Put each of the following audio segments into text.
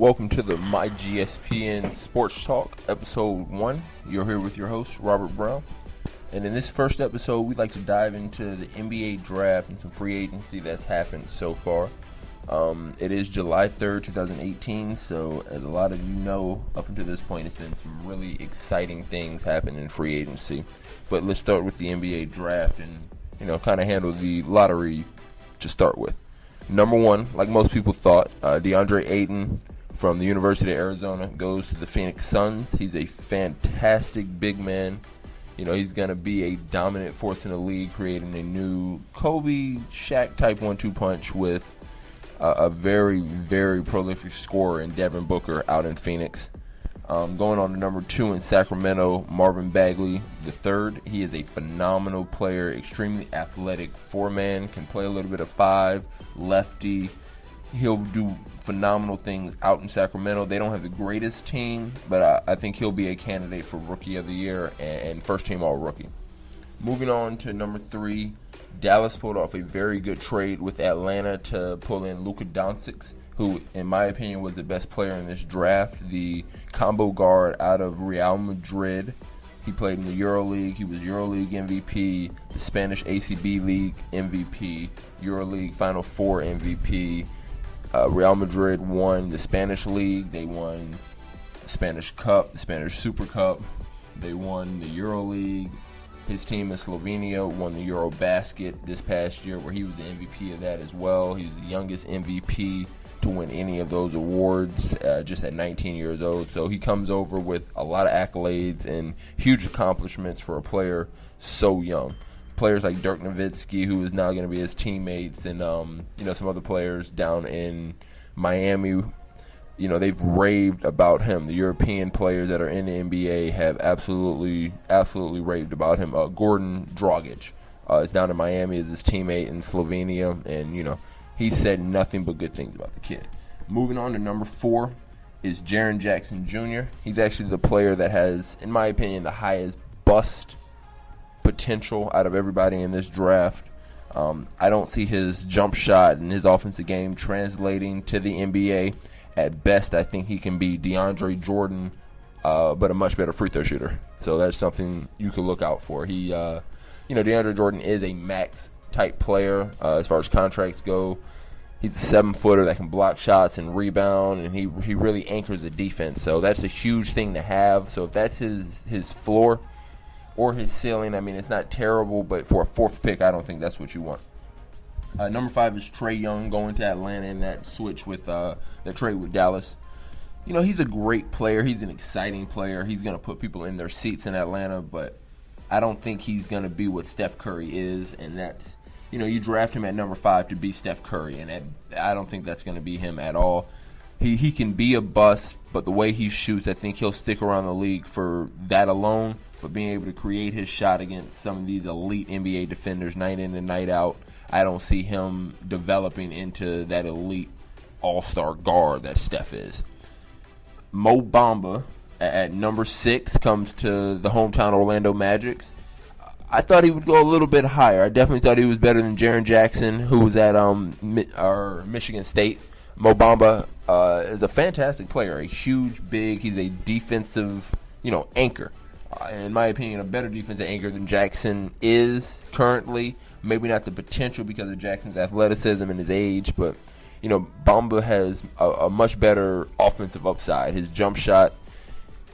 Welcome to the myGSPN Sports Talk, Episode 1. You're here with your host, Robert Brown. And in this first episode, we'd like to dive into the NBA draft and some free agency that's happened so far. It is July 3rd, 2018, so as a lot of you know, up until this point, it's been some really exciting things happen in free agency. But let's start with the NBA draft and, kind of handle the lottery to start with. Number one, like most people thought, DeAndre Ayton from the University of Arizona goes to the Phoenix Suns. He's a fantastic big man. He's going to be a dominant force in the league, creating a new Kobe, Shaq type 1-2 punch with a very, very prolific scorer in Devin Booker out in Phoenix. Going on to number 2 in Sacramento, Marvin Bagley III. He is a phenomenal player, extremely athletic, 4-man, can play a little bit of 5, lefty. He'll do phenomenal things out in Sacramento. They don't have the greatest team, but I think he'll be a candidate for Rookie of the Year and first team All-Rookie. Moving on to number 3, Dallas pulled off a very good trade with Atlanta to pull in Luka Doncic, who, in my opinion, was the best player in this draft, the combo guard out of Real Madrid. He played in the EuroLeague. He was EuroLeague MVP, the Spanish ACB League MVP, EuroLeague Final Four MVP. Real Madrid won the Spanish League. They won the Spanish Cup, the Spanish Super Cup. They won the EuroLeague. His team in Slovenia won the Eurobasket this past year, where he was the MVP of that as well. He was the youngest MVP to win any of those awards, just at 19 years old. So he comes over with a lot of accolades and huge accomplishments for a player so young. Players like Dirk Nowitzki, who is now going to be his teammates, and some other players down in Miami, they've raved about him. The European players that are in the NBA have absolutely raved about him. Gordon Dragic is down in Miami as his teammate in Slovenia, and he said nothing but good things about the kid. Moving on to number 4 is Jaren Jackson Jr. He's actually the player that has, in my opinion, the highest bust potential out of everybody in this draft. I don't see his jump shot and his offensive game translating to the NBA. At best, I think he can be DeAndre Jordan, but a much better free throw shooter. So that's something you could look out for. DeAndre Jordan is a max type player as far as contracts go. He's a 7-footer that can block shots and rebound, and he really anchors the defense. So that's a huge thing to have. So if that's his floor or his ceiling, it's not terrible, but for a 4th pick, I don't think that's what you want. Number 5 is Trae Young going to Atlanta in that switch with that trade with Dallas. He's a great player. He's an exciting player. He's going to put people in their seats in Atlanta, but I don't think he's going to be what Steph Curry is, and that's, you draft him at number 5 to be Steph Curry, and I don't think that's going to be him at all. He can be a bust, but the way he shoots, I think he'll stick around the league for that alone, but being able to create his shot against some of these elite NBA defenders night in and night out, I don't see him developing into that elite all-star guard that Steph is. Mo Bamba at number 6 comes to the hometown Orlando Magic. I thought he would go a little bit higher. I definitely thought he was better than Jaren Jackson, who was at Michigan State. Mo Bamba is a fantastic player, a huge, big. He's a defensive, anchor. In my opinion, a better defensive anchor than Jackson is currently. Maybe not the potential because of Jackson's athleticism and his age, but Bamba has a much better offensive upside. His jump shot,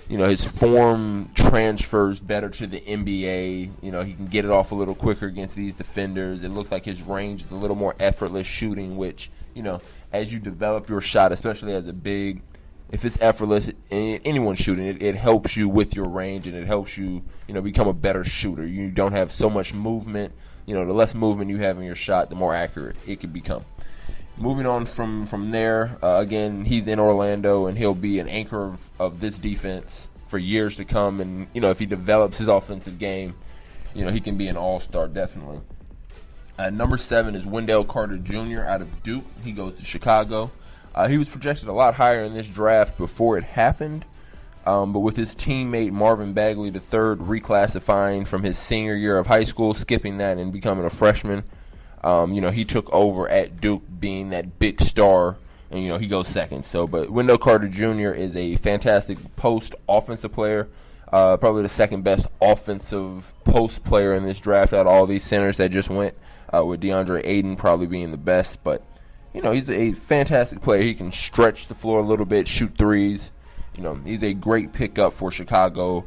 his form transfers better to the NBA. He can get it off a little quicker against these defenders. It looks like his range is a little more effortless shooting, which, as you develop your shot, especially as a big, if it's effortless, anyone shooting it helps you with your range, and it helps you, become a better shooter. You don't have so much movement. The less movement you have in your shot, the more accurate it can become. Moving on from there, again, he's in Orlando, and he'll be an anchor of this defense for years to come. And, if he develops his offensive game, he can be an all-star, definitely. Number 7 is Wendell Carter Jr. out of Duke. He goes to Chicago. He was projected a lot higher in this draft before it happened, but with his teammate Marvin Bagley III reclassifying from his senior year of high school, skipping that and becoming a freshman, he took over at Duke being that big star and he goes second. So, but Wendell Carter Jr. is a fantastic post offensive player, probably the second best offensive post player in this draft out of all these centers that just went, with DeAndre Ayton probably being the best. But he's a fantastic player. He can stretch the floor a little bit, shoot threes. He's a great pickup for Chicago.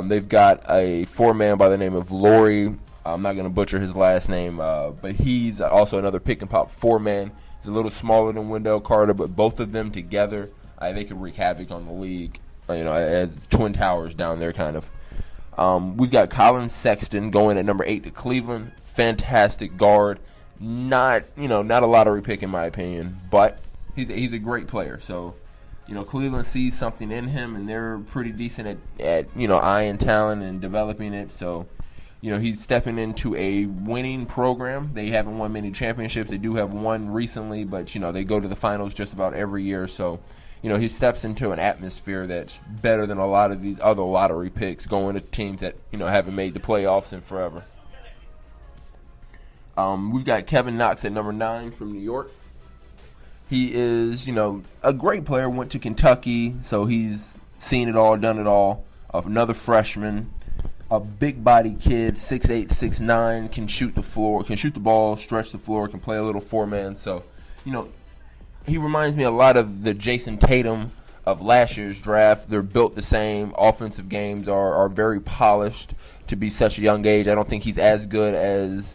They've got a four-man by the name of Laurie. I'm not going to butcher his last name, but he's also another pick-and-pop four-man. He's a little smaller than Wendell Carter, but both of them together, they could wreak havoc on the league, as Twin Towers down there kind of. We've got Colin Sexton going at number 8 to Cleveland. Fantastic guard. Not a lottery pick in my opinion, but he's a great player. So, Cleveland sees something in him, and they're pretty decent at eyeing talent and developing it. So, he's stepping into a winning program. They haven't won many championships. They do have one recently, but, they go to the finals just about every year. So, he steps into an atmosphere that's better than a lot of these other lottery picks going to teams that, haven't made the playoffs in forever. We've got Kevin Knox at number 9 from New York. He is, a great player, went to Kentucky, so he's seen it all, done it all. Another freshman, a big body kid, 6'8", 6'9", can shoot the ball, stretch the floor, can play a little four-man. So, he reminds me a lot of the Jason Tatum of last year's draft. They're built the same. Offensive games are very polished to be such a young age. I don't think he's as good as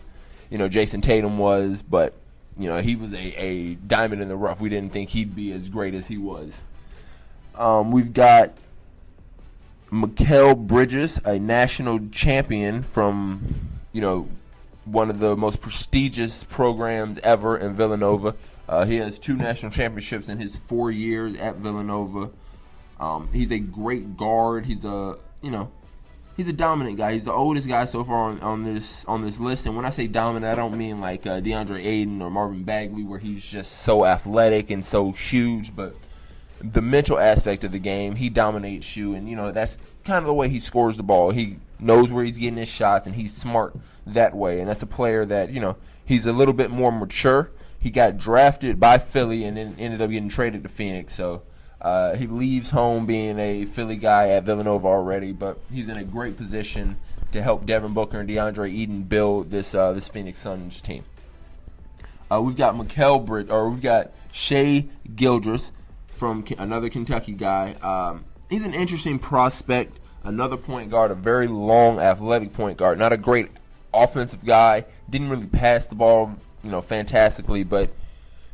Jason Tatum was, but, he was a diamond in the rough. We didn't think he'd be as great as he was. We've got Mikal Bridges, a national champion from, one of the most prestigious programs ever in Villanova. He has 2 national championships in his 4 years at Villanova. He's a great guard. He's a dominant guy. He's the oldest guy so far on this list. And when I say dominant, I don't mean like DeAndre Ayton or Marvin Bagley, where he's just so athletic and so huge. But the mental aspect of the game, he dominates you. And, that's kind of the way he scores the ball. He knows where he's getting his shots, and he's smart that way. And that's a player that, he's a little bit more mature. He got drafted by Philly and then ended up getting traded to Phoenix. So he leaves home being a Philly guy at Villanova already, but he's in a great position to help Devin Booker and DeAndre Ayton build this Phoenix Suns team. We've got Shai Gilgeous from another Kentucky guy. He's an interesting prospect, another point guard, a very long, athletic point guard. Not a great offensive guy. Didn't really pass the ball, fantastically, but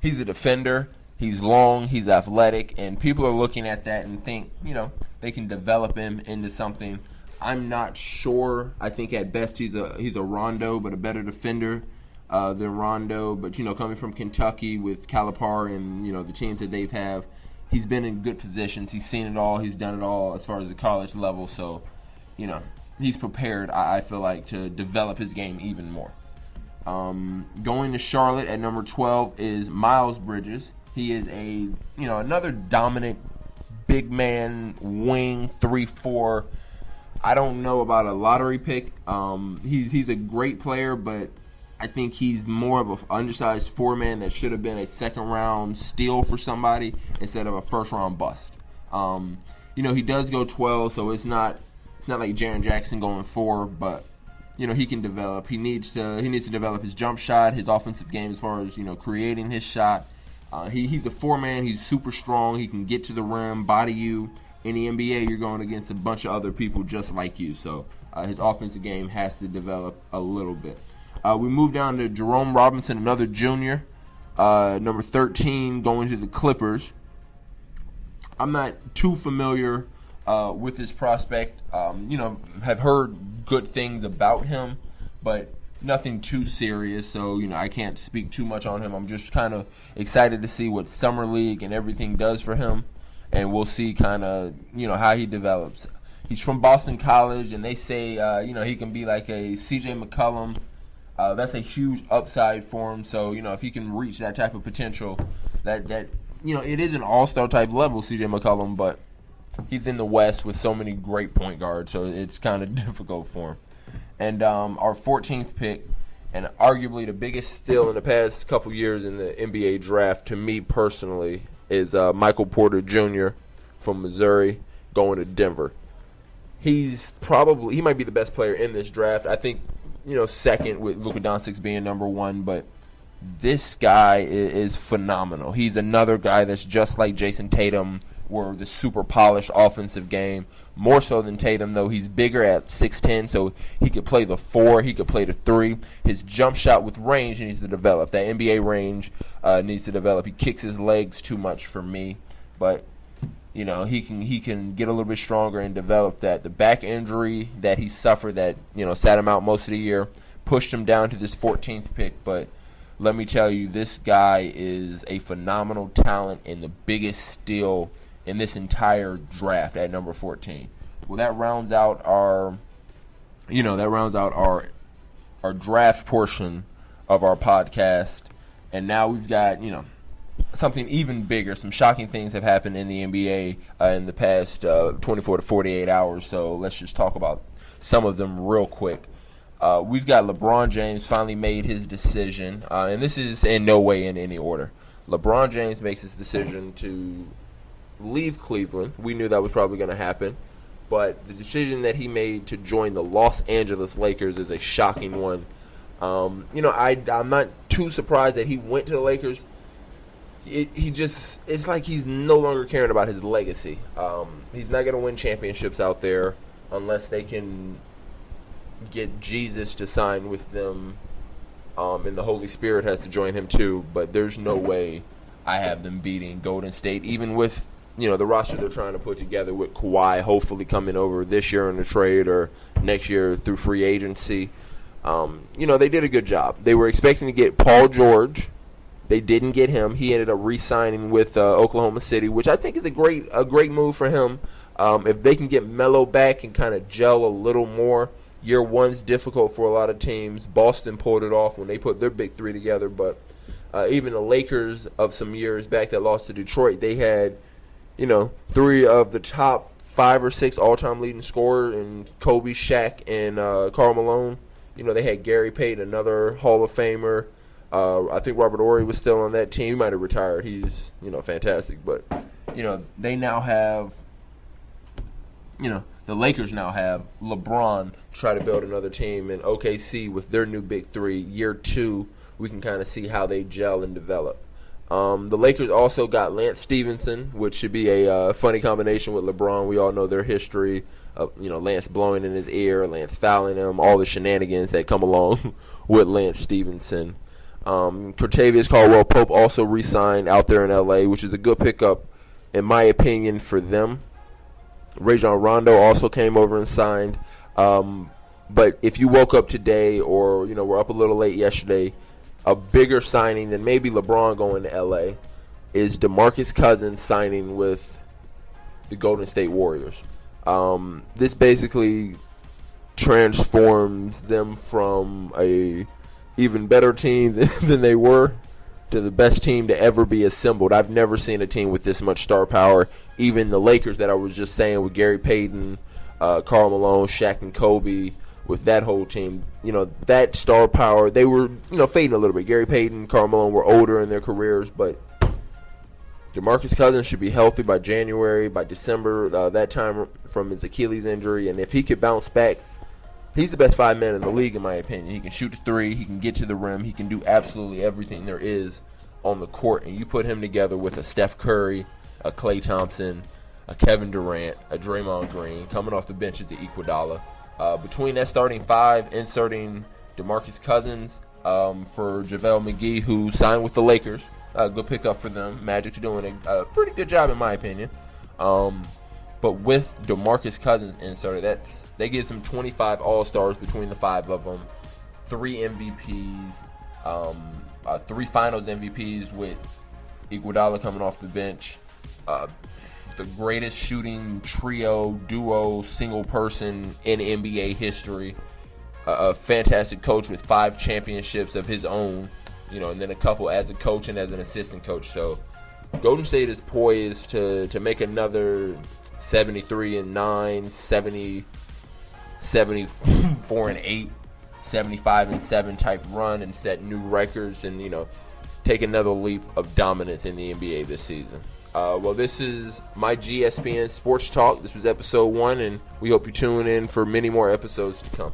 he's a defender. He's long, he's athletic, and people are looking at that and think, they can develop him into something. I'm not sure. I think at best he's a Rondo, but a better defender than Rondo. But, coming from Kentucky with Calipari and, the teams that they've have, he's been in good positions. He's seen it all. He's done it all as far as the college level. So, he's prepared, I feel like, to develop his game even more. Going to Charlotte at number 12 is Miles Bridges. He is another dominant big man wing 3-4. I don't know about a lottery pick. He's a great player, but I think he's more of an undersized four-man that should have been a second-round steal for somebody instead of a first-round bust. He does go 12, so it's not like Jaren Jackson going 4, but he can develop. He needs to develop his jump shot, his offensive game as far as creating his shot. He's a four-man. He's super strong. He can get to the rim, body you. In the NBA, you're going against a bunch of other people just like you. So his offensive game has to develop a little bit. We move down to Jerome Robinson, another junior, number 13, going to the Clippers. I'm not too familiar with this prospect. Have heard good things about him, but nothing too serious, so I can't speak too much on him. I'm just kind of excited to see what Summer League and everything does for him, and we'll see kind of how he develops. He's from Boston College, and they say he can be like a C.J. McCollum. That's a huge upside for him. So if he can reach that type of potential, that it is an all-star type level, C.J. McCollum, but he's in the West with so many great point guards, so it's kind of difficult for him. And our 14th pick And arguably the biggest steal in the past couple years in the NBA draft, to me personally, is Michael Porter Jr. from Missouri going to Denver. He might be the best player in this draft. I think, second with Luka Doncic being number one, but this guy is phenomenal. He's another guy that's just like Jason Tatum, where the super polished offensive game. More so than Tatum, though. He's bigger at 6'10", so he could play the 4, he could play the 3. His jump shot with range needs to develop. That NBA range needs to develop. He kicks his legs too much for me, but he can get a little bit stronger and develop that. The back injury that he suffered that sat him out most of the year pushed him down to this 14th pick, but let me tell you, this guy is a phenomenal talent and the biggest steal in this entire draft at number 14. Well, that rounds out our draft portion of our podcast, and now we've got something even bigger. Some shocking things have happened in the NBA in the past 24 to 48 hours. So let's just talk about some of them real quick. We've got LeBron James finally made his decision, and this is in no way in any order. LeBron James makes his decision to leave Cleveland. We knew that was probably going to happen, but the decision that he made to join the Los Angeles Lakers is a shocking one. I'm not too surprised that he went to the Lakers. It's like he's no longer caring about his legacy. He's not going to win championships out there unless they can get Jesus to sign with them, and the Holy Spirit has to join him too. But there's no way I have them beating Golden State, even with the roster they're trying to put together with Kawhi hopefully coming over this year in the trade or next year through free agency. They did a good job. They were expecting to get Paul George. They didn't get him. He ended up re-signing with Oklahoma City, which I think is a great move for him. If they can get Melo back and kind of gel a little more. Year one's difficult for a lot of teams. Boston pulled it off when they put their big three together, but even the Lakers of some years back that lost to Detroit, they had, three of the top 5 or 6 all-time leading scorers in Kobe, Shaq, and Karl Malone. They had Gary Payton, another Hall of Famer. I think Robert Horry was still on that team. He might have retired. He's, fantastic. But, they now have, the Lakers now have LeBron to try to build another team. And OKC with their new big three, year 2, we can kind of see how they gel and develop. The Lakers also got Lance Stevenson, which should be a funny combination with LeBron. We all know their history of, Lance blowing in his ear, Lance fouling him, all the shenanigans that come along with Lance Stevenson. Kentavious Caldwell-Pope also re-signed out there in L.A., which is a good pickup, in my opinion, for them. Rajon Rondo also came over and signed. But if you woke up today or, were up a little late yesterday, a bigger signing than maybe LeBron going to L.A. is DeMarcus Cousins signing with the Golden State Warriors. This basically transforms them from a even better team than they were to the best team to ever be assembled. I've never seen a team with this much star power. Even the Lakers that I was just saying with Gary Payton, Karl Malone, Shaq, and Kobe, with that whole team, that star power, they were, fading a little bit. Gary Payton, Karl Malone were older in their careers, but DeMarcus Cousins should be healthy by January, by December, that time from his Achilles injury, and if he could bounce back, he's the best 5-man in the league, in my opinion. He can shoot the three. He can get to the rim. He can do absolutely everything there is on the court. And you put him together with a Steph Curry, a Klay Thompson, a Kevin Durant, a Draymond Green, coming off the bench is Iguodala. Between that starting 5, inserting DeMarcus Cousins for JaVale McGee, who signed with the Lakers. Good pickup for them. Magic's doing a pretty good job, in my opinion. But with DeMarcus Cousins inserted, that gives them 25 All-Stars between the 5 of them, 3 MVPs, 3 Finals MVPs with Iguodala coming off the bench, the greatest shooting trio, duo, single person in NBA history, a fantastic coach with 5 championships of his own, and then a couple as a coach and as an assistant coach. So Golden State is poised to make another 73-9, 74-8 75-7 type run and set new records and, take another leap of dominance in the NBA this season. Well, this is my GSPN Sports Talk. This was episode 1, and we hope you tune in for many more episodes to come.